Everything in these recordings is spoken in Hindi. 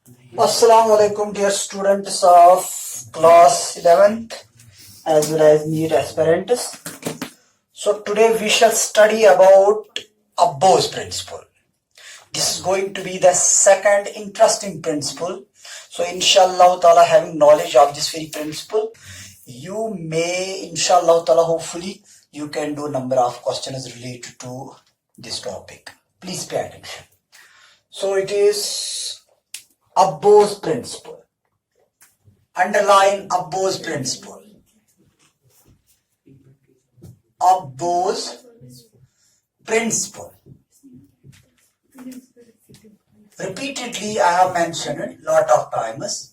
Assalamu alaikum, dear students of class 11th as well as NEET aspirants. So today we shall study about Abbou's principle. This is going to be the second interesting principle. So inshallah ta'ala, having knowledge of this very principle, you may inshallah ta'ala, hopefully you can do a number of questions related to this topic. Please pay attention. So it is Abbou's principle. Underline Abbou's principle. Abbou's principle. Repeatedly I have mentioned it lot of times.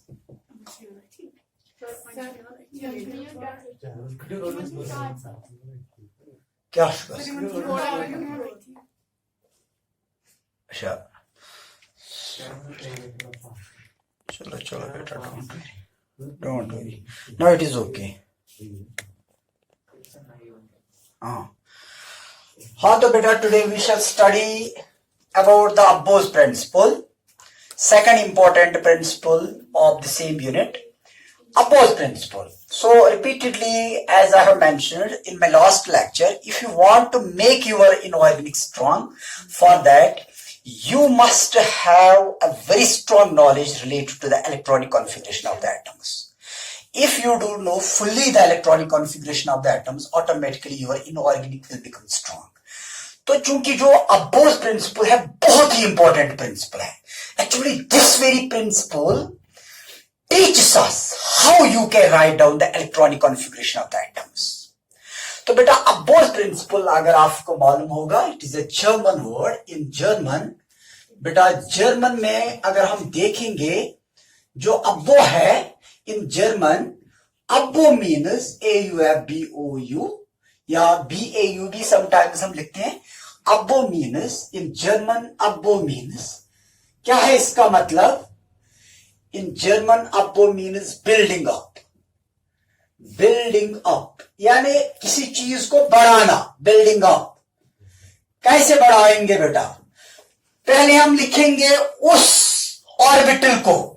क्या अच्छा चलो चलो बेटा don't worry now it is okay हाँ तो बेटा today we shall study about the Abbou's principle, second important principle of the same unit, Abbou's principle. So repeatedly, as I have mentioned in my last lecture, if you want to make your inorganic strong, for that you must have a very strong knowledge related to the electronic configuration of the atoms. If you do know fully the electronic configuration of the atoms, automatically your inorganic will become strong. तो चूंकि जो Abbou's प्रिंसिपल है बहुत ही इंपॉर्टेंट प्रिंसिपल है. Actually this very principle teaches us how you can write down the electronic configuration of the atoms. तो बेटा Abbou's प्रिंसिपल अगर आपको मालूम होगा, it is a German word. In German, बेटा जर्मन में अगर हम देखेंगे जो अब्बो है in German, अब्बो means AUFBOU या BAUB sometimes हम लिखते हैं. अब्बो means in German, अब्बो means क्या है इसका मतलब? In German अब्बो means building up. Building up यानी किसी चीज को बढ़ाना. Building up कैसे बढ़ाएंगे बेटा? पहले हम लिखेंगे उस ऑर्बिटल को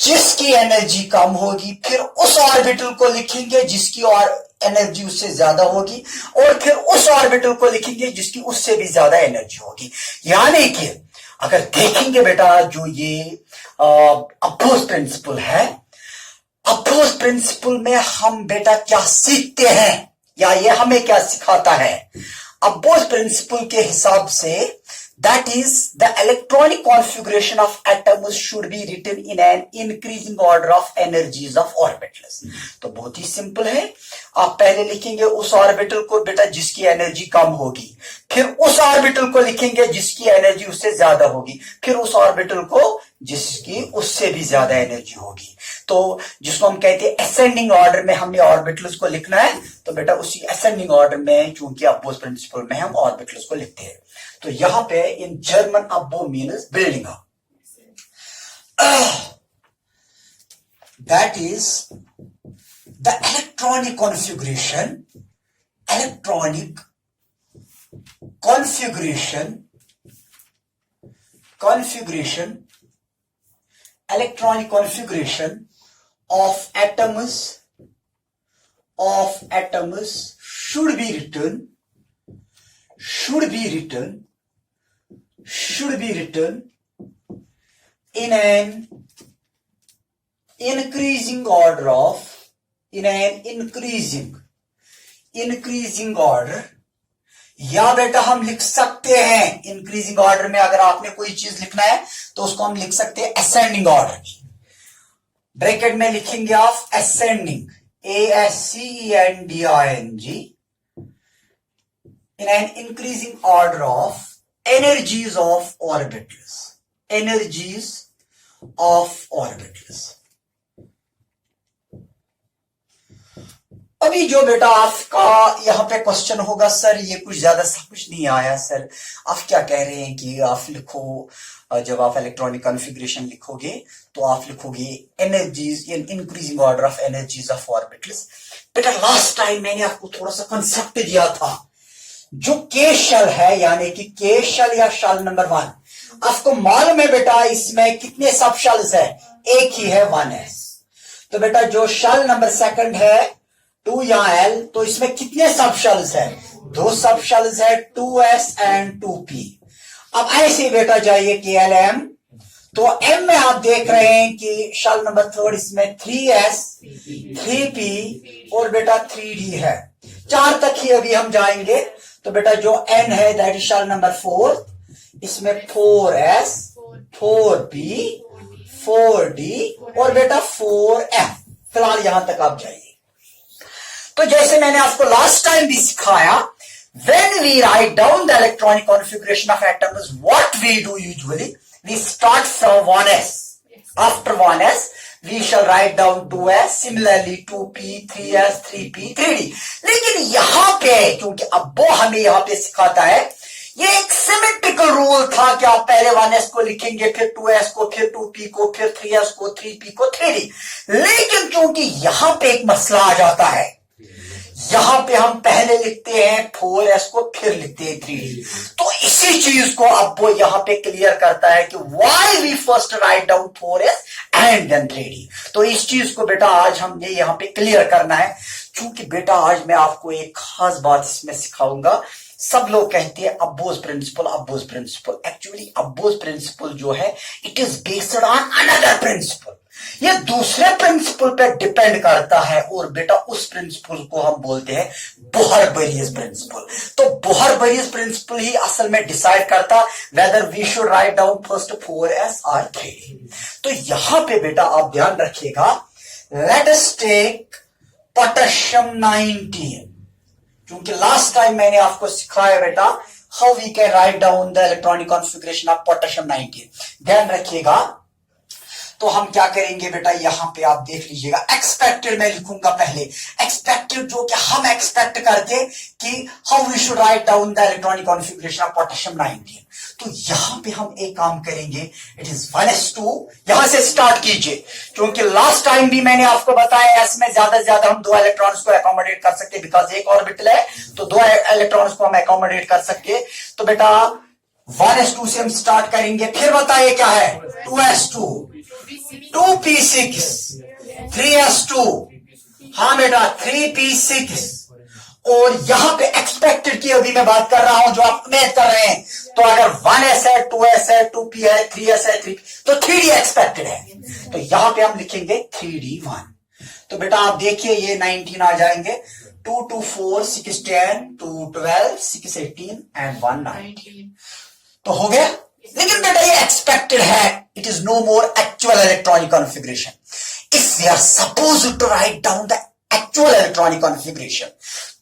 जिसकी एनर्जी कम होगी, फिर उस ऑर्बिटल को लिखेंगे जिसकी और एनर्जी उससे ज्यादा होगी, और फिर उस ऑर्बिटल को लिखेंगे जिसकी उससे भी ज्यादा एनर्जी होगी. यानी कि अगर देखेंगे बेटा जो ये अब्बौस प्रिंसिपल है, अब्बौस प्रिंसिपल में हम बेटा क्या सीखते हैं या ये हमें क्या सिखाता है? अब्बौस प्रिंसिपल के हिसाब से that is the electronic configuration of atoms should be written in an increasing order of energies of orbitals. तो बहुत ही सिंपल है. आप पहले लिखेंगे उस ऑर्बिटल को बेटा जिसकी एनर्जी कम होगी, फिर उस ऑर्बिटल को लिखेंगे जिसकी एनर्जी उससे ज्यादा होगी, फिर उस ऑर्बिटल को जिसकी उससे भी ज्यादा एनर्जी होगी. तो जिसको हम कहते हैं असेंडिंग ऑर्डर में हमने ऑर्बिटल्स को लिखना है, तो बेटा उसी असेंडिंग ऑर्डर में चूंकि अब्बौस प्रिंसिपल में हम ऑर्बिटल्स को लिखते हैं. तो यहां पे in German aufbau means building up. That is the electronic configuration of atoms should be written in an increasing order. या बेटा हम लिख सकते हैं इंक्रीजिंग ऑर्डर में. अगर आपने कोई चीज लिखना है तो उसको हम लिख सकते हैं असेंडिंग ऑर्डर में. ब्रैकेट में लिखेंगे आप ascending, ASCENDING, in an increasing order of energies of orbitals. अभी जो बेटा आपका यहाँ पे क्वेश्चन होगा, सर ये कुछ ज्यादा कुछ नहीं आया सर, आप क्या कह रहे हैं कि आप लिखो, जब आप इलेक्ट्रॉनिक कॉन्फ़िगरेशन लिखोगे तो आप लिखोगे energies in increasing order of energies of orbitals. बेटा लास्ट टाइम मैंने आपको थोड़ा सा कंसेप्ट दिया था, जो के शल है यानी कि के शल या शल नंबर 1, आपको मालूम है बेटा इसमें कितने सब शेल्स है, एक ही है 1s। तो बेटा जो शेल नंबर सेकंड है 2 या l, तो इसमें कितने सब शेल्स है, 2 सब शेल्स है 2s एंड 2p। अब ऐसे बेटा जाइए KLM, तो m में आप देख रहे हैं कि शेल नंबर थर्ड इसमें 3s 3p और बेटा 3d है, 4 तक ही अभी हम जाएंगे। तो बेटा जो n है दैट इज शेल नंबर 4, इसमें 4s 4p 4d और बेटा 4f। फिलहाल यहां तक आप जाइए। तो जैसे मैंने आपको लास्ट टाइम भी सिखाया, when we write down the electronic configuration of atoms, what we do usually, we start from 1s. After 1s, we shall write down 2s, similarly 2p, 3s, 3p, 3d. लेकिन यहां पे क्योंकि अब वो हमें यहां पे सिखाता है, ये एक सिमेट्रिकल रूल था कि आप पहले 1s को लिखेंगे, फिर 2s को, फिर 2p को, फिर 3s को, 3p को, 3d। लेकिन क्योंकि यहां पे एक मसला आ जाता है, यहां पे हम पहले लिखते हैं 4s को, फिर लिखते हैं 3d। तो इसी चीज को अब वो यहां पे क्लियर करता है कि why we first write down 4s and then 3d। तो इस चीज को बेटा आज हमने यहां पे क्लियर करना है, क्योंकि बेटा आज मैं आपको एक खास बात इसमें सिखाऊंगा। सब लोग कहते हैं Aufbau principle, Aufbau principle. Actually Aufbau principle जो है it is based on another principle, ये दूसरे प्रिंसिपल पे डिपेंड करता है, और बेटा उस प्रिंसिपल को हम बोलते हैं बोहर-बरीज प्रिंसिपल। तो बोहर-बरीज प्रिंसिपल ही असल में डिसाइड करता whether we should write down first 4s और 3d। तो यहां पे बेटा आप ध्यान रखिएगा, लेट अस टेक पोटेशियम 19, क्योंकि लास्ट टाइम मैंने आपको सिखाया बेटा how we can write down the electronic configuration of potassium 19। ध्यान रखिएगा। तो हम क्या करेंगे बेटा, यहां पे आप देख लीजिएगा, एक्सपेक्टेड मैं लिखूंगा पहले, एक्सपेक्टेड जो कि हम एक्सपेक्ट करते कि how we should write down the electronic configuration of potassium 19। तो यहां पे हम एक काम करेंगे, इट इज 1s2, यहां से स्टार्ट कीजिए, क्योंकि लास्ट टाइम भी मैंने आपको बताया एस में ज्यादा से ज्यादा हम 2 इलेक्ट्रॉन्स को अकोमोडेट कर सकते हैं, बिकॉज एक ऑर्बिटल है तो 2 इलेक्ट्रॉन्स को हम अकोमोडेट कर सकते हैं। तो बेटा 1s2 से हम स्टार्ट करेंगे, फिर बताइए क्या है, 2s2 2p6 3s2, हाँ बेटा 3p6, और यहां पे एक्सपेक्टेड की अभी मैं बात कर रहा हूं, जो आप उम्मीद कर रहे हैं। तो अगर 1s है, 2s है, 2p है, 3s है, 3p, तो 3d एक्सपेक्टेड है। तो यहां पे हम लिखेंगे 3d1। तो बेटा आप देखिए ये 19 आ जाएंगे, 2 2 4 6 10 2 12 6 18 एंड 1 19। तो हो गया। लेकिन बेटा ये एक्सपेक्टेड है, it is no more actual electronic configuration. If we are supposed to write down the actual electronic configuration,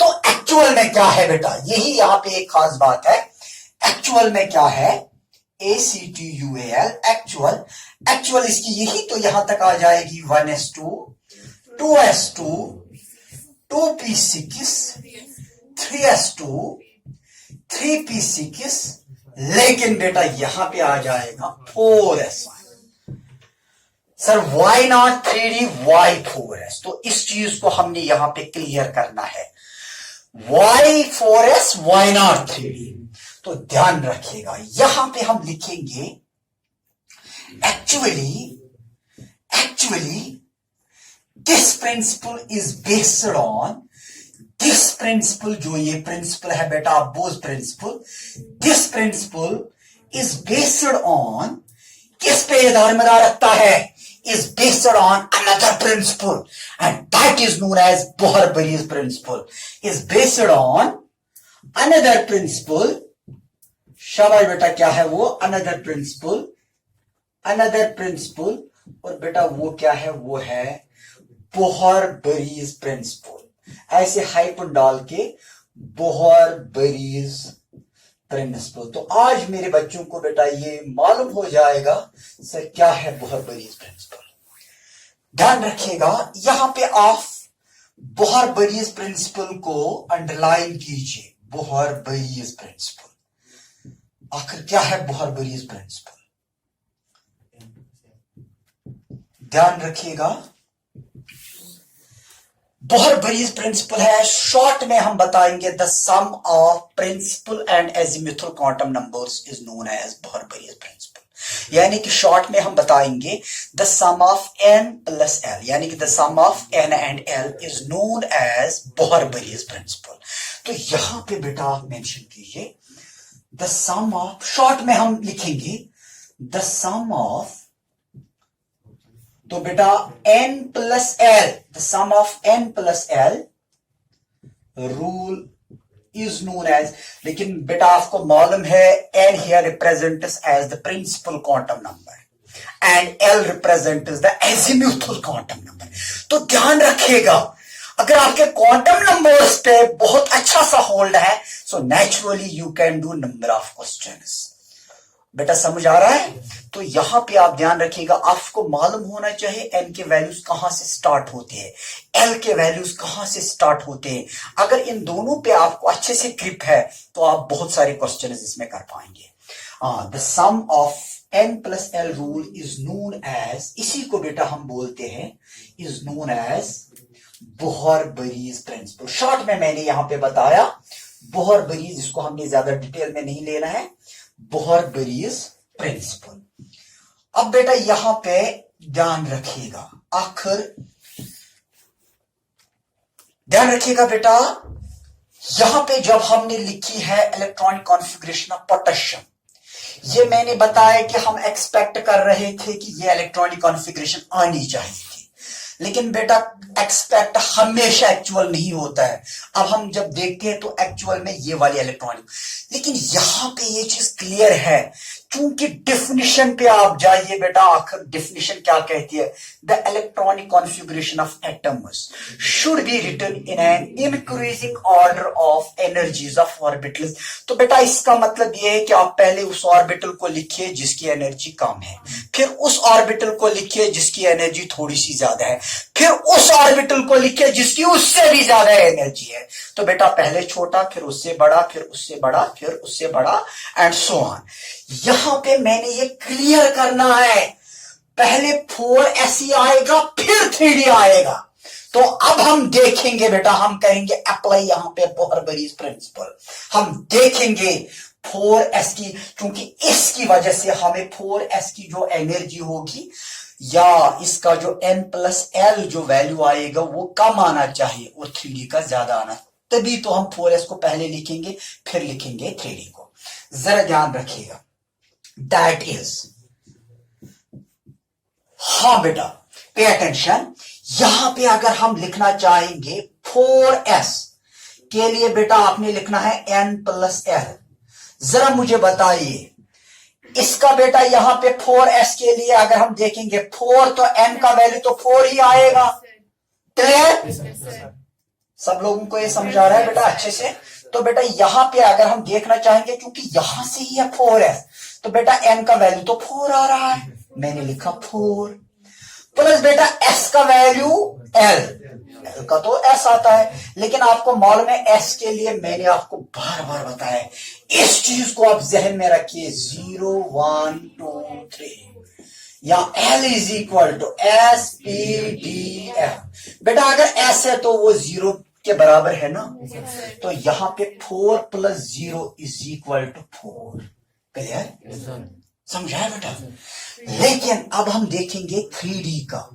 तो एक्चुअल में क्या है बेटा, यही यहां पे एक खास बात है। एक्चुअल में क्या है, ACTUAL एक्चुअल, एक्चुअल इसकी यही तो यहां तक आ जाएगी 1s2 2s2 2p6 3s2 3p6, लेकिन बेटा यहां पे आ जाएगा 4s1। Sir why not 3d, why 4s? तो इस चीज को हमने यहां पे क्लियर करना है, Y 4s Y not 3d। तो ध्यान रखिएगा, यहां पे हम लिखेंगे actually this principle is based on this principle. जो ये प्रिंसिपल है बेटा aufbau principle, this principle is based on, किस पे आधार रखता है, is based on another principle, and that is known as Bohr-Bariez principle, is based on another principle। शाबाश बेटा, क्या है वो, another principle, और बेटा वो क्या है, वो है Bohr-Bariez principle। ऐसे हाइपन डाल के Bohr-Bariez प्रिंसिपल। तो आज मेरे बच्चों को बेटा ये मालूम हो जाएगा सर क्या है बोहर-बरीज प्रिंसिपल। ध्यान रखिएगा, यहां पे आप बोहर-बरीज प्रिंसिपल को अंडरलाइन कीजिए, बोहर-बरीज प्रिंसिपल। आखिर क्या है बोहर-बरीज प्रिंसिपल, ध्यान रखिएगा। बोहर-बरीज प्रिंसिपल है, शॉर्ट में हम बताएंगे the sum of principal and azimuthal quantum numbers is known as Bohr Bury's principle. यानी कि शॉर्ट में हम बताएंगे the sum of n plus l, यानी कि the sum of n and l is known as Bohr Bury's principle. तो यहां पे बेटा आप मेंशन कीजिए द सम ऑफ, शॉर्ट में हम लिखेंगे द सम ऑफ, तो बेटा n plus l, the sum of n plus l rule is known as, लेकिन बेटा आपको मालूम है n here represents as the principal quantum number and l represents the azimuthal quantum number. तो ध्यान रखिएगा, अगर आपके क्वांटम नंबर्स पे बहुत अच्छा सा होल्ड है, so naturally you can do number of questions. बेटा समझ आ रहा है? तो यहां पे आप ध्यान रखिएगा, आपको मालूम होना चाहिए n के वैल्यूज कहां से स्टार्ट होते हैं, l के वैल्यूज कहां से स्टार्ट होते हैं। अगर इन दोनों पे आपको अच्छे से ग्रिप है तो आप बहुत सारे क्वेश्चन इसमें कर पाएंगे। The sum of n plus l rule is known as, इसी को बेटा हम बोलते हैं is known as Bohr Bury's principle. Short में मैंने यहां पे बताया बोहर-बरीज, इसको हमने ज्यादा डिटेल में नहीं लेना है, बोहर-बरीज प्रिंसिपल। अब बेटा यहां पे ध्यान रखिएगा, आखिर ध्यान रखिएगा बेटा, यहां पे जब हमने लिखी है इलेक्ट्रॉनिक कॉन्फ़िगरेशन ऑफ पोटेशियम, ये मैंने बताया कि हम एक्सपेक्ट कर रहे थे कि ये इलेक्ट्रॉनिक कॉन्फ़िगरेशन आनी चाहिए थी, लेकिन बेटा एक्सपेक्ट हमेशा एक्चुअल नहीं होता है। अब हम जब देखते हैं तो एक्चुअल में ये वाली इलेक्ट्रॉनिक, लेकिन यहां पे ये चीज क्लियर है, क्योंकि डेफिनेशन पे आप जाइए बेटा, आखिर डेफिनेशन क्या कहती है, the electronic configuration of atoms should be written in an increasing order of energies of orbitals. तो बेटा इसका मतलब ये है कि आप पहले उस ऑर्बिटल को लिखिए जिसकी एनर्जी कम है, फिर उस ऑर्बिटल को लिखिए जिसकी एनर्जी थोड़ी सी ज्यादा है, फिर उस ऑर्बिटल को लिखिए जिसकी उससे भी ज्यादा एनर्जी है। तो बेटा पहले छोटा, फिर उससे बड़ा, फिर उससे बड़ा, फिर उससे बड़ा एंड सो ऑन। यहां पे मैंने ये क्लियर करना है, पहले 4SE आएगा फिर 3D आएगा। तो अब हम देखेंगे बेटा, हम करेंगे अप्लाई यहां पे बोहर-बरीज प्रिंसिपल, हम देखेंगे 4S की, क्योंकि इसकी वजह से हमें 4S की जो एनर्जी होगी या इसका जो n प्लस l जो वैल्यू आएगा वो कम आना चाहिए और 3D का ज्यादा आना, तभी तो हम 4S को पहले लिखेंगे फिर लिखेंगे 3D को। जरा ध्यान रखिएगा, दैट इज, हाँ बेटा पे अटेंशन, यहां पे अगर हम लिखना चाहेंगे 4S के लिए बेटा आपने लिखना है n प्लस l। जरा मुझे बताइए इसका बेटा यहां पे 4S के लिए अगर हम देखेंगे 4, तो n का वैल्यू तो 4 ही आएगा। क्लियर? सब लोगों को ये समझ आ रहा है बेटा अच्छे से? तो बेटा यहां पे अगर हम देखना चाहेंगे, क्योंकि यहां से ही है 4S, तो बेटा n का वैल्यू तो 4 आ रहा है, मैंने लिखा 4 प्लस बेटा s का वैल्यू l का तो s आता है, लेकिन आपको मालूम है s के लिए मैंने आपको बार बार बताया, इस चीज को आप जहन में रखिए, 0 1 2 3 या l is equal to s p d f। बेटा अगर s है तो वो 0 के बराबर है ना, तो यहां पे 4 plus 0 is equal to 4। Clear? समझाया बेटा? लेकिन अब हम देखेंगे 3D का।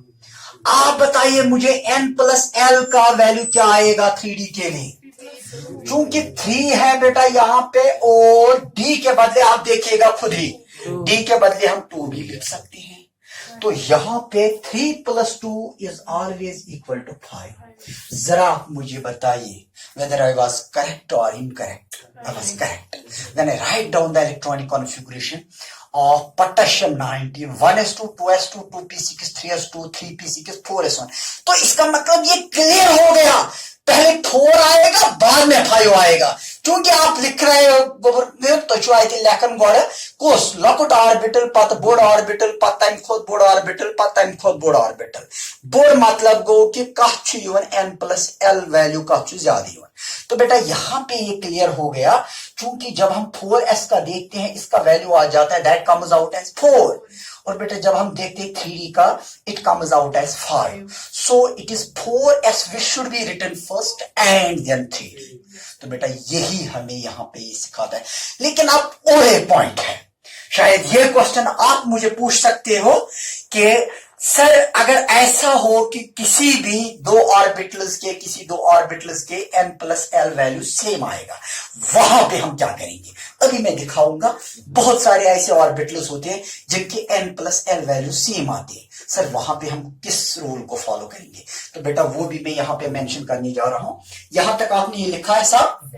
आप बताइए मुझे n प्लस l का वैल्यू क्या आएगा 3D के लिए, क्योंकि 3 है बेटा यहां पे, और d के बदले आप देखिएगा खुद ही, d के बदले हम 2 भी लिख सकते हैं। तो यहां पे 3 plus 2 is always equal to 5। जरा आप मुझे बताइए whether I was correct or incorrect. I was correct. Then I write down the electronic configuration of potassium 90, 1s2, 2s2, 2p6, 3s2, 3p6, 4s1। तो इसका मतलब ये क्लियर हो गया, पहले 4 आएगा बाद में 5 आएगा, क्योंकि आप लिख रहे हो लेखन गोड़ कोस लकुट ऑर्बिटल पत बोर्ड ऑर्बिटल पत तम खोद बोर्ड ऑर्बिटल पत तम खोद बोर्ड ऑर्बिटल। बोर्ड मतलब गो कि कह n प्लस l वैल्यू कह ज्यादा। तो बेटा यहां पे ये क्लियर हो गया, क्योंकि जब हम 4s का देखते हैं इसका वैल्यू आ जाता है, दैट कम्स आउट एज 4, और बेटा जब हम देखते हैं 3D का it comes out as 5। So it is 4s which should be written first and then 3D। तो बेटा यही हमें यहां पे ये सिखाता है। लेकिन अब और एक पॉइंट है, शायद ये क्वेश्चन आप मुझे पूछ सकते हो कि सर अगर ऐसा हो कि किसी भी दो ऑर्बिटल्स के n+l वैल्यू सेम आएगा, वहां पे हम क्या करेंगे? अभी मैं दिखाऊंगा। बहुत सारे ऐसे ऑर्बिटल्स होते हैं जिनके n+l वैल्यू सेम आते हैं। सर वहां पे हम किस रूल को फॉलो करेंगे? तो बेटा वो भी मैं यहां पे मेंशन करने जा रहा हूं। यहां तक आपने ये लिखा है साहब?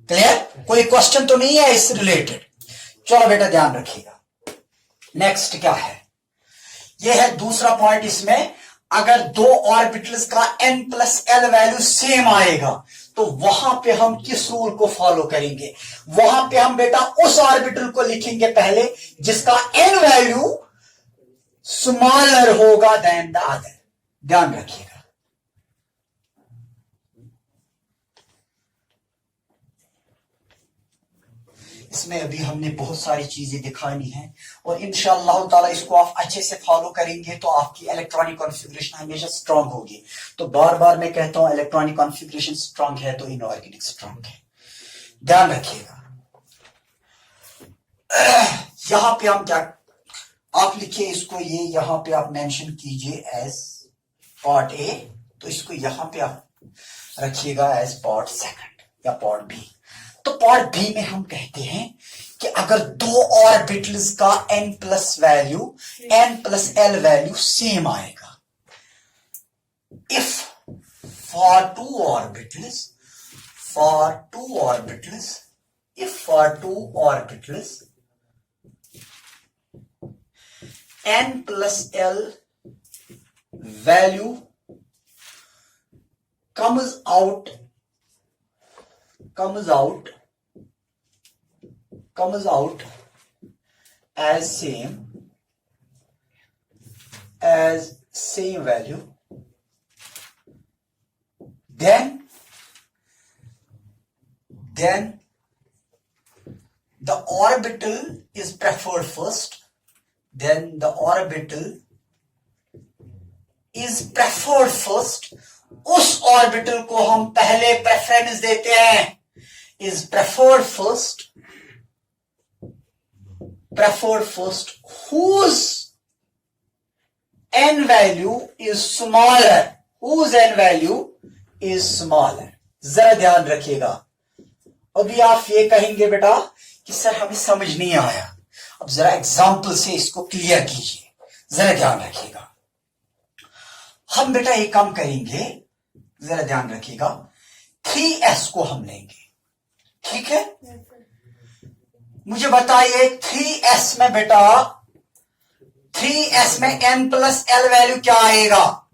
क्लियर? कोई क्वेश्चन तो नहीं है इस रिलेटेड? चलो बेटा ध्यान रखिएगा। नेक्स्ट क्या है? यह है दूसरा पॉइंट। इसमें अगर दो ऑर्बिटल्स का n+l वैल्यू सेम आएगा तो वहां पे हम किस रूल को फॉलो करेंगे? वहां पे हम बेटा उस ऑर्बिटल को लिखेंगे पहले जिसका n वैल्यू स्मॉलर होगा देन द अदर। ध्यान रखिएगा। इसमें अभी हमने बहुत सारी चीजें दिखानी है और इंशाअल्लाह ताला इसको आप अच्छे से फॉलो करेंगे तो आपकी इलेक्ट्रॉनिक कॉन्फ़िगरेशन हमेशा स्ट्रांग होगी। तो बार बार मैं कहता हूं इलेक्ट्रॉनिक कॉन्फ़िगरेशन स्ट्रांग है तो इनऑर्गेनिक स्ट्रांग है। ध्यान रखिएगा। यहां पे हम क्या, आप लिखिए इसको, ये यहां पे आप मेंशन कीजिए एज पार्ट ए, तो इसको यहां पे आप रखिएगा एज पार्ट सेकंड या पार्ट बी। तो पार्ट बी में हम कहते हैं कि अगर दो ऑर्बिटल्स का n+l वैल्यू सेम आएगा, if for two orbitals n+l value comes out as same value, then the orbital is preferred first. उस ऑर्बिटल को हम पहले प्रेफरेंस देते हैं। is preferred first whose n value is smaller। जरा ध्यान रखिएगा। अभी आप ये कहेंगे बेटा कि सर हमें समझ नहीं आया, अब जरा एग्जाम्पल से इसको क्लियर कीजिए। जरा ध्यान रखिएगा। हम बेटा एक काम करेंगे, जरा ध्यान रखिएगा। 3s को हम लेंगे, ठीक है? मुझे बताइए 3s में बेटा, 3s में n+l वैल्यू क्या आएगा?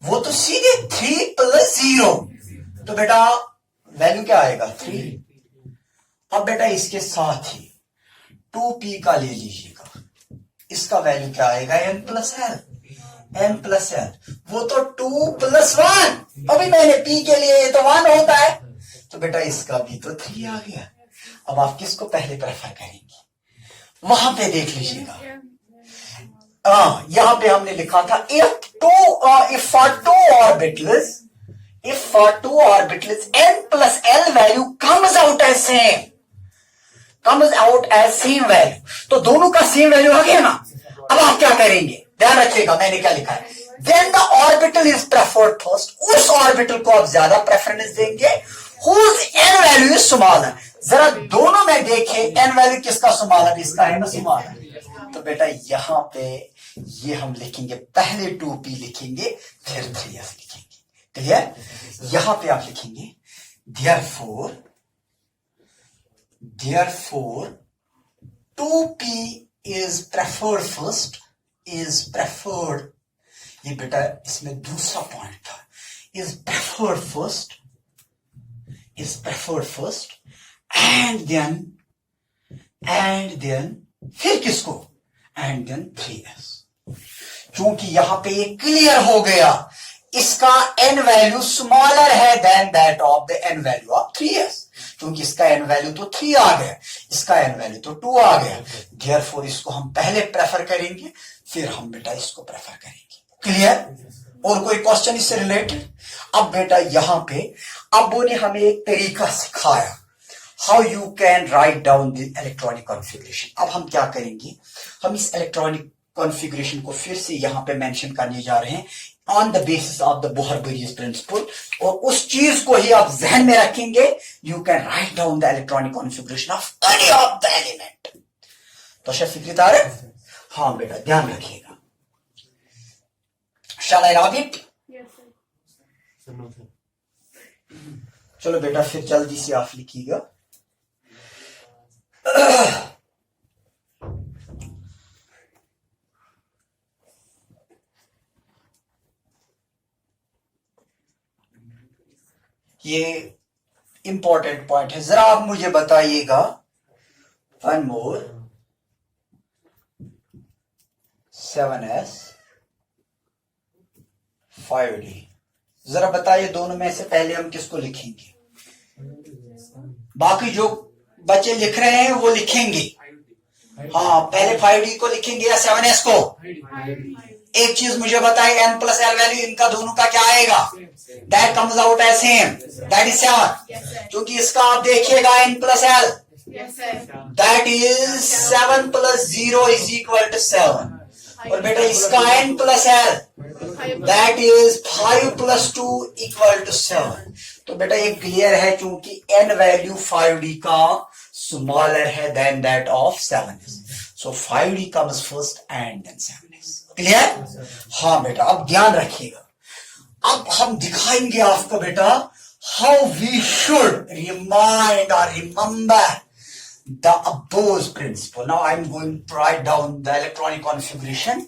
वो तो सीधे 3+0, तो बेटा वैल्यू क्या आएगा? 3। अब बेटा इसके साथ ही 2p का ले लीजिएगा, इसका वैल्यू क्या आएगा? n+l। वो तो 2+1, अभी मैंने p के लिए तो 1 होता है, तो बेटा इसका भी तो 3 आ गया। अब आप किसको पहले प्रेफर करेंगे? वहां पे देख लीजिएगा। यहां पे हमने लिखा था if for two orbitals n+l value comes out as same value, तो दोनों का सेम वैल्यू आ गया ना। अब आप क्या करेंगे? ध्यान रखिएगा मैंने क्या लिखा है। Then the orbital is preferred first, उस ऑर्बिटल को आप ज्यादा प्रेफरेंस देंगे whose n value is smaller। जरा दोनों में देखें n वैल्यू किसका स्मॉलर? इसका है ना स्मॉलर। तो बेटा यहां पे ये हम लिखेंगे, पहले 2p लिखेंगे फिर 3s लिखेंगे। क्लियर? यहां पे आप लिखेंगे therefore 2p is preferred। ये बेटा इसमें दूसरा पॉइंट था, is preferred first and then फिर किसको? and then 3s। क्योंकि यहां पे ये क्लियर हो गया, इसका n वैल्यू स्मॉलर है than that of the n value of 3s। क्योंकि इसका n वैल्यू तो 3 आ गया, इसका n वैल्यू तो 2 आ गया। देयरफॉर इसको हम पहले प्रेफर करेंगे, फिर हम बेटा इसको प्रेफर करेंगे। क्लियर? और कोई क्वेश्चन इससे रिलेटेड? अब बेटा यहां पे अब्बू ने हमें एक तरीका सिखाया। How you can write down the electronic configuration. अब हम क्या करेंगे, हम इस इलेक्ट्रॉनिक कॉन्फ़िगरेशन को फिर से यहां पे मेंशन करने जा रहे हैं on the basis of the Bohr Bury's principle, और उस चीज को ही आप जहन में रखेंगे। You can write down the electronic configuration of any of the element. तो फिक्र है? हाँ बेटा ध्यान रखिएगा। Shall I write it? Yes, sir. चलो बेटा फिर जल्दी से आप लिखिएगा। ये इंपॉर्टेंट पॉइंट है, जरा आप मुझे बताइएगा। 1 more 7s 5d। जरा बताइए दोनों में से पहले हम किसको लिखेंगे? बाकी जो बच्चे लिख रहे हैं वो लिखेंगे। हाँ पहले 5d को लिखेंगे या 7s को? एक चीज मुझे बताइए, n प्लस एल वैल्यू इनका दोनों का क्या आएगा? That comes out as same, that is 7। क्योंकि इसका आप देखिएगा n plus l, that is 7 plus 0 is equal to 7। और बेटा इसका n plus l, that is 5 plus 2 equal to 7। तो बेटा ये क्लियर है, क्योंकि n वैल्यू 5d का स्मॉलर है than that of 7s, so 5d comes first and then 7s। Clear? हाँ बेटा अब ध्यान रखिएगा। अब हम दिखाएंगे आपको बेटा हाउ वी शुड रिमाइंड और remember the Abos principle. Now I'm going to write down the electronic configuration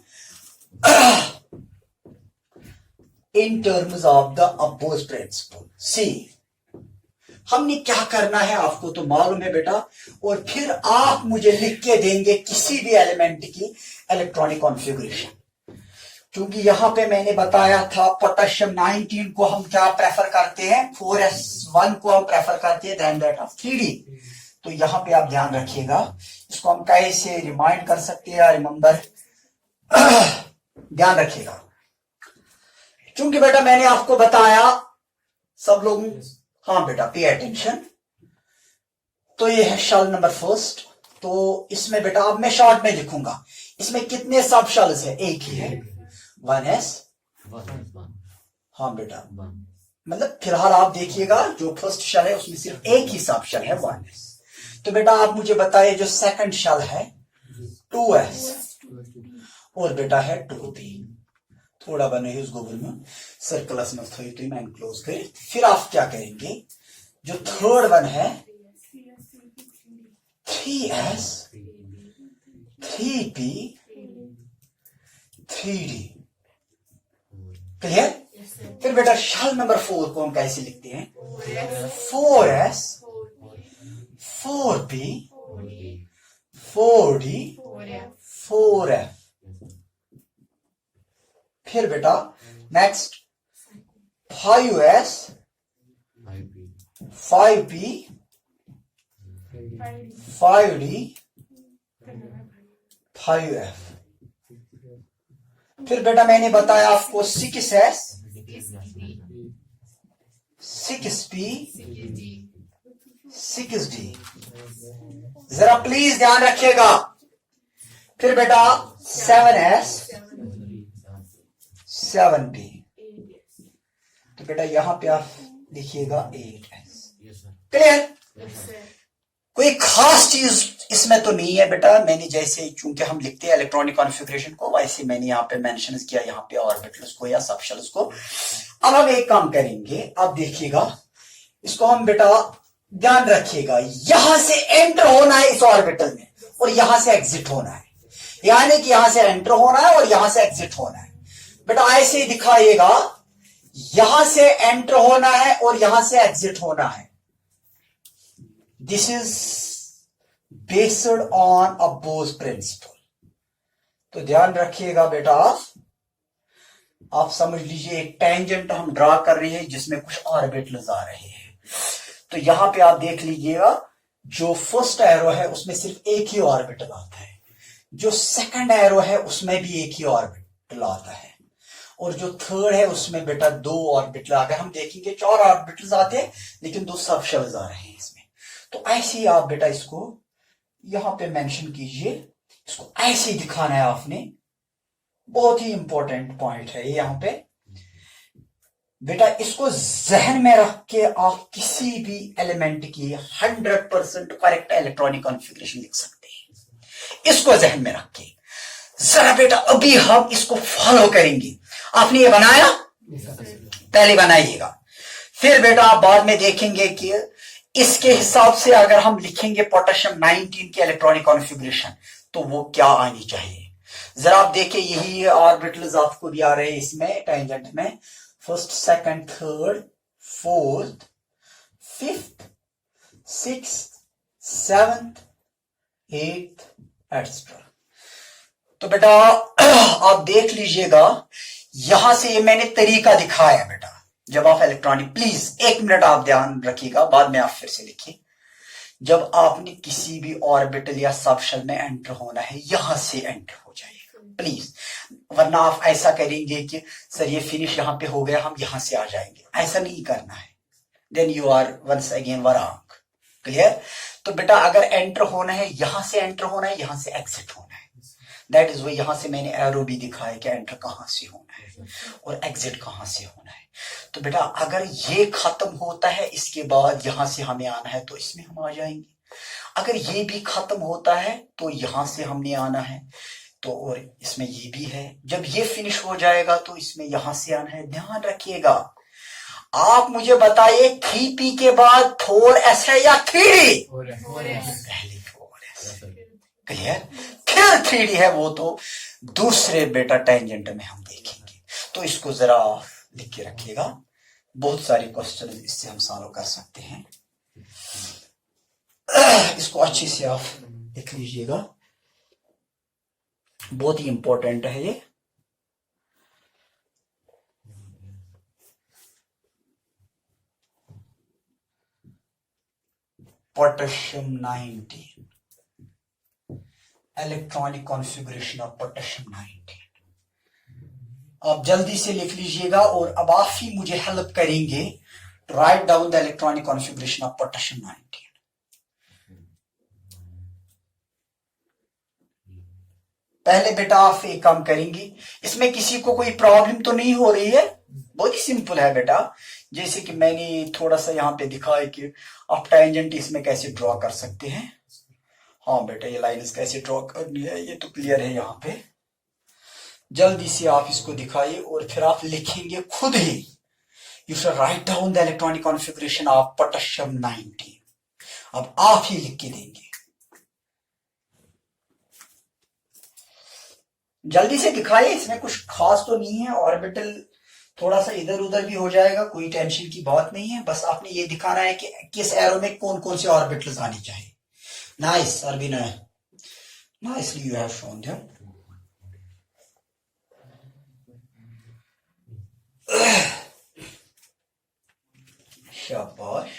in terms of the Abos principle. See, हमने क्या करना है आपको तो मालूम है बेटा, और फिर आप मुझे लिख के देंगे किसी भी एलिमेंट की इलेक्ट्रॉनिक कॉन्फ़िगरेशन। क्योंकि यहां पे मैंने बताया था पोटेशियम 19 को हम क्या प्रेफर करते हैं, 4s1 को हम प्रेफर करते हैं देन दैट ऑफ 3d। तो यहां पे आप ध्यान रखिएगा, इसको हम कैसे रिमाइंड कर सकते हैं, रिमेंबर ध्यान रखिएगा। क्योंकि बेटा मैंने आपको बताया, सब लोग हाँ बेटा पे अटेंशन। तो ये है शल नंबर फर्स्ट। तो इसमें बेटा अब मैं शॉर्ट में लिखूंगा, इसमें कितने सब शल्स है? एक ही है, 1s। हाँ बेटा मतलब फिलहाल आप देखिएगा जो फर्स्ट शल है उसमें सिर्फ एक ही सब शल है, 1s। तो बेटा आप मुझे बताइए जो सेकंड शल है 2s और बेटा है 2p। थोड़ा बने उस गोबर में सर्कलस में थोड़ी तो मैं क्लोज करें। फिर आप क्या करेंगे, जो थर्ड वन है 3s 3p 3d। क्लियर? फिर बेटा शल नंबर 4 को हम कैसे लिखते हैं? 4s 4p 4d 4f। फिर बेटा next 5s 5p 5d 5f। फिर बेटा मैंने बताया आपको 6s 6p 6d। जरा प्लीज ध्यान रखिएगा। फिर बेटा 7s 7p। तो बेटा यहां पे आप लिखिएगा 8s। क्लियर? कोई खास चीज इसमें तो नहीं है बेटा, मैंने जैसे चूंकि हम लिखते हैं इलेक्ट्रॉनिक कॉन्फ़िगरेशन को वैसे मैंने यहाँ पे मेंशन किया, यहाँ पे ऑर्बिटल्स को या सबशेल्स को। अब हम एक काम करेंगे, अब देखिएगा इसको हम बेटा ध्यान रखिएगा, यहां से एंटर होना है इस ऑर्बिटल में और यहां से एग्जिट होना है, यानी कि यहां से एंटर होना है और यहां से एग्जिट होना है। बेटा ऐसे ही दिखाइएगा, यहां से एंटर होना है और यहां से एग्जिट होना है। This is based on aufbau principle. तो ध्यान रखिएगा बेटा, आप समझ लीजिए एक टेंजेंट हम ड्रा कर रहे हैं जिसमें कुछ ऑर्बिटल्स आ रहे हैं। तो यहां पे आप देख लीजिएगा, जो फर्स्ट एरो है उसमें सिर्फ एक ही ऑर्बिटल आता है, जो सेकंड एरो है उसमें भी एक ही ऑर्बिटल आता है, और जो थर्ड है उसमें बेटा 2 ऑर्बिटल आ गए। हम देखेंगे 4 ऑर्बिटल्स आते हैं लेकिन 2 सबशेल्स आ रहे हैं इसमें। तो तो ऐसे ही आप बेटा इसको यहां पे मेंशन कीजिए, इसको ऐसे ही दिखाना है आपने। बहुत ही इंपॉर्टेंट पॉइंट है ये यहां पे बेटा। इसको जहन में रख के आप किसी भी एलिमेंट की 100% करेक्ट इलेक्ट्रॉनिक कॉन्फ़िगरेशन लिख सकते हैं। इसको जहन में रख के जरा बेटा अभी हम इसको फॉलो करेंगे। आपने ये बनाया, पहले बनाइएगा, फिर बेटा आप बाद में देखेंगे कि इसके हिसाब से अगर हम लिखेंगे पोटेशियम 19 की इलेक्ट्रॉनिक कॉन्फ़िगरेशन तो वो क्या आनी चाहिए। जरा आप देखिए, यही ऑर्बिटल्स आपको भी आ रहे हैं इसमें टेंजेंट में, first, second, third, fourth, fifth, sixth, seventh, eighth etcetera. तो बेटा आप देख लीजिएगा, यहां से ये मैंने तरीका दिखाया बेटा। जब आप इलेक्ट्रॉनिक, प्लीज 1 मिनट आप ध्यान रखिएगा, बाद में आप फिर से लिखिए। जब आपने किसी भी ऑर्बिटल या सबशेल में एंटर होना है, यहां से एंटर हो जाएगा प्लीज, वरना आप ऐसा करेंगे कि सर ये फिनिश यहां पे हो गया, हम यहां से आ जाएंगे। ऐसा नहीं करना है, then you are once again wrong. Clear? तो बेटा अगर एंटर होना है, यहां से एंटर होना है, यहां से एग्जिट होना है। दैट इज वो, यहां से मैंने एरो भी दिखाया कि एंटर कहां से होना है और एग्जिट कहां से होना है। तो बेटा अगर ये खत्म होता है, इसके बाद यहां से हमें आना है, तो इसमें हम आ जाएंगे। अगर ये भी खत्म होता है तो यहां से हमने आना है, तो और इसमें ये भी है। जब ये फिनिश हो जाएगा तो इसमें यहां से आना है। ध्यान रखिएगा, आप मुझे बताइए 3p के बाद 4s है या 3d? पहले 4s। क्लियर? फिर 3d है, वो तो दूसरे बेटा टेंजेंट में हम देखेंगे। तो इसको जरा लिख के रखिएगा, बहुत सारे क्वेश्चन इससे हम सॉल्व कर सकते हैं। इसको अच्छे से आप लिख लीजिएगा, बहुत ही इंपॉर्टेंट है ये। Potassium 19, electronic configuration of potassium 19। आप जल्दी से लिख लीजिएगा, और अब आप ही मुझे हेल्प करेंगे to write down the electronic configuration of potassium 19। पहले बेटा आप एक काम करेंगे, इसमें किसी को कोई प्रॉब्लम तो नहीं हो रही है, बहुत ही सिंपल है बेटा। जैसे कि मैंने थोड़ा सा यहाँ पे दिखाया कि आप टेंजेंट इसमें कैसे ड्रॉ कर सकते हैं। हाँ बेटा, ये लाइन्स कैसे ड्रॉ करनी है ये तो क्लियर है यहाँ पे। जल्दी से आप इसको दिखाइए और फिर आप लिखेंगे खुद ही, you should write down the electronic configuration of potassium 19। अब आप ही लिख के देंगे, जल्दी से दिखाइए। इसमें कुछ खास तो नहीं है, ऑर्बिटल थोड़ा सा इधर उधर भी हो जाएगा, कोई टेंशन की बात नहीं है। बस आपने ये दिखाना है कि किस एरो में कौन कौन से ऑर्बिटल्स आने चाहिए। Nice Arbina, nicely you have shown them. शाबाश।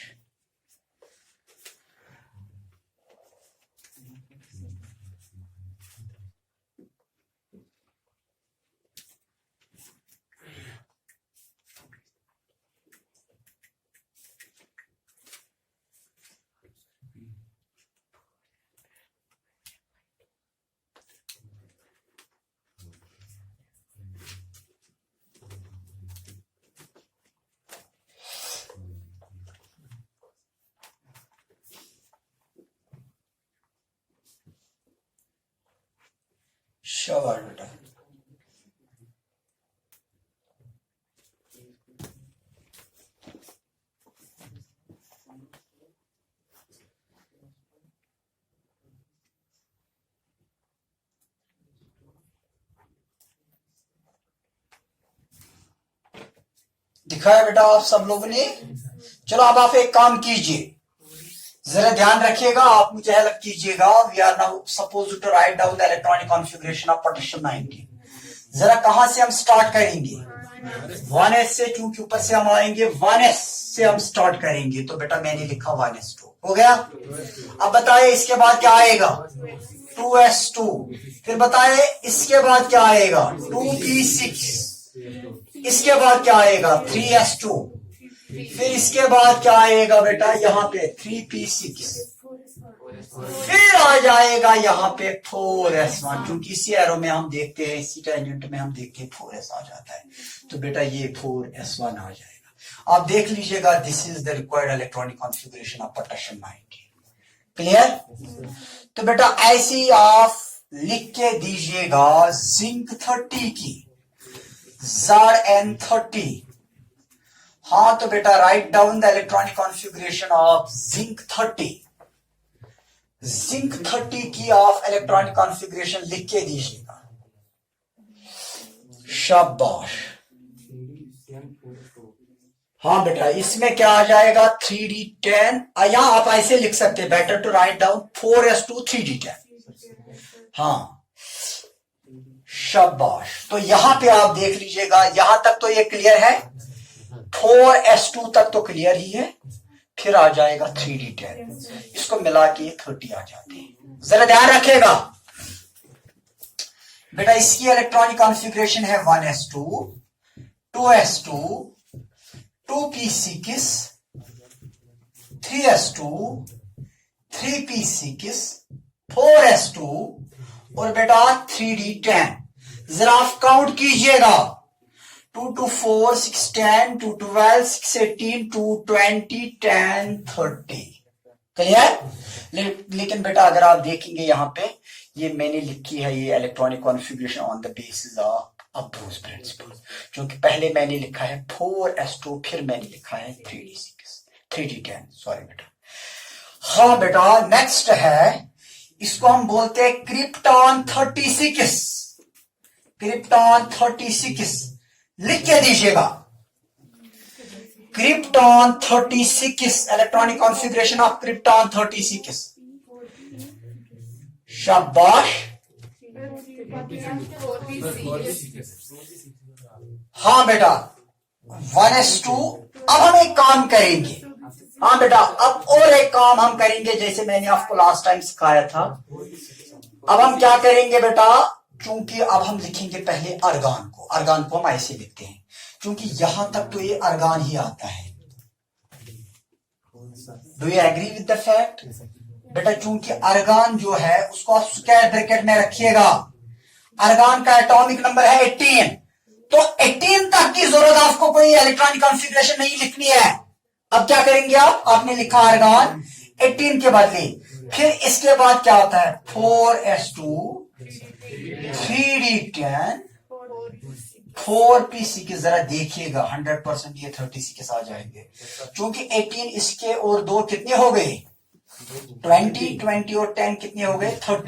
शाबाश बेटा। दिखाया बेटा आप सब लोगों ने। चलो अब आप एक काम कीजिए, जरा ध्यान रखिएगा, आप मुझे हेल्प कीजिएगा। We are now suppose to write down the electronic configuration of potassium 19। जरा कहां से हम स्टार्ट करेंगे? 1s से, क्योंकि ऊपर से हम आएंगे 1s से हम स्टार्ट करेंगे। तो बेटा मैंने लिखा 1s2 हो गया। अब बताइए इसके बाद क्या आएगा? 2s2। फिर बताइए इसके बाद क्या आएगा? 2p6। इसके बाद क्या आएगा? 3s2। फिर इसके बाद क्या आएगा बेटा, यहाँ पे 3p6, फिर आ जाएगा यहाँ पे 4s1, क्योंकि इसी एरो में हम देखते हैं, इसी टेंजेंट में हम देखते हैं 4s आ जाता है, तो बेटा ये 4s1 आ जाएगा। आप देख लीजिएगा, this is the required electronic configuration of potassium 90। Clear? तो बेटा ऐसे ही आप लिख के दीजिएगा जिंक 30 की Zn30। हाँ तो बेटा right down the electronic configuration of zinc 30। Zinc 30 की ऑफ इलेक्ट्रॉनिक कॉन्फ़िगरेशन लिख के दीजिएगा। शाबाश। हाँ बेटा इसमें क्या आ जाएगा, 3d10, यहां आप ऐसे लिख सकते हैं, better to write down 4s2 3d10। हाँ शाबाश। तो यहां पे आप देख लीजिएगा, यहां तक तो ये क्लियर है, 4s2 तक तो क्लियर ही है, फिर आ जाएगा 3d10, इसको मिला के 30 आ जाते हैं। जरा ध्यान रखिएगा बेटा, इसकी इलेक्ट्रॉनिक कॉन्फ़िगरेशन है 1s2, 2s2, 2p6, 3s2, 3p6, 4s2 और बेटा 3d10। जरा आप काउंट कीजिएगा, 2 to 4, 6, 10, 2, 12, 6, 18, 2, 20, 10, 30। क्लियर? लेकिन बेटा अगर आप देखेंगे यहाँ पे, ये मैंने लिखी है ये electronic configuration on the basis of अब्रूज प्रिंसिपल, क्योंकि पहले मैंने लिखा है 4s2, फिर मैंने लिखा है 3d10, सॉरी बेटा। हाँ बेटा नेक्स्ट है, इसको हम बोलते हैं क्रिप्टॉन 36। क्रिप्टॉन 36 लिख के दीजिएगा, krypton 36, electronic configuration of krypton 36। शाबाश। हाँ बेटा 1s2। अब हम एक काम करेंगे, हाँ बेटा अब और एक काम हम करेंगे, जैसे मैंने आपको लास्ट टाइम सिखाया था। अब हम क्या करेंगे बेटा, क्योंकि अब हम लिखेंगे पहले अर्गान को हम ऐसे लिखते हैं, क्योंकि यहां तक तो ये अर्गान ही आता है। Do you agree with the fact बेटा, क्योंकि अर्गान जो है उसको आप स्क्वायर ब्रैकेट में रखिएगा। अर्गान का एटॉमिक नंबर है 18, तो 18 तक की जरूरत आपको कोई इलेक्ट्रॉनिक कॉन्फ़िगरेशन नहीं लिखनी है। अब क्या करेंगे आप, आपने लिखा अर्गान 18 के बदले, फिर इसके बाद क्या होता है 4s2, 3d10, 4p6। जरा देखिएगा 100% ये 36 आ जाएंगे, क्योंकि 18 इसके और 2 कितने हो गए, 20 और 10 कितने हो गए, 30।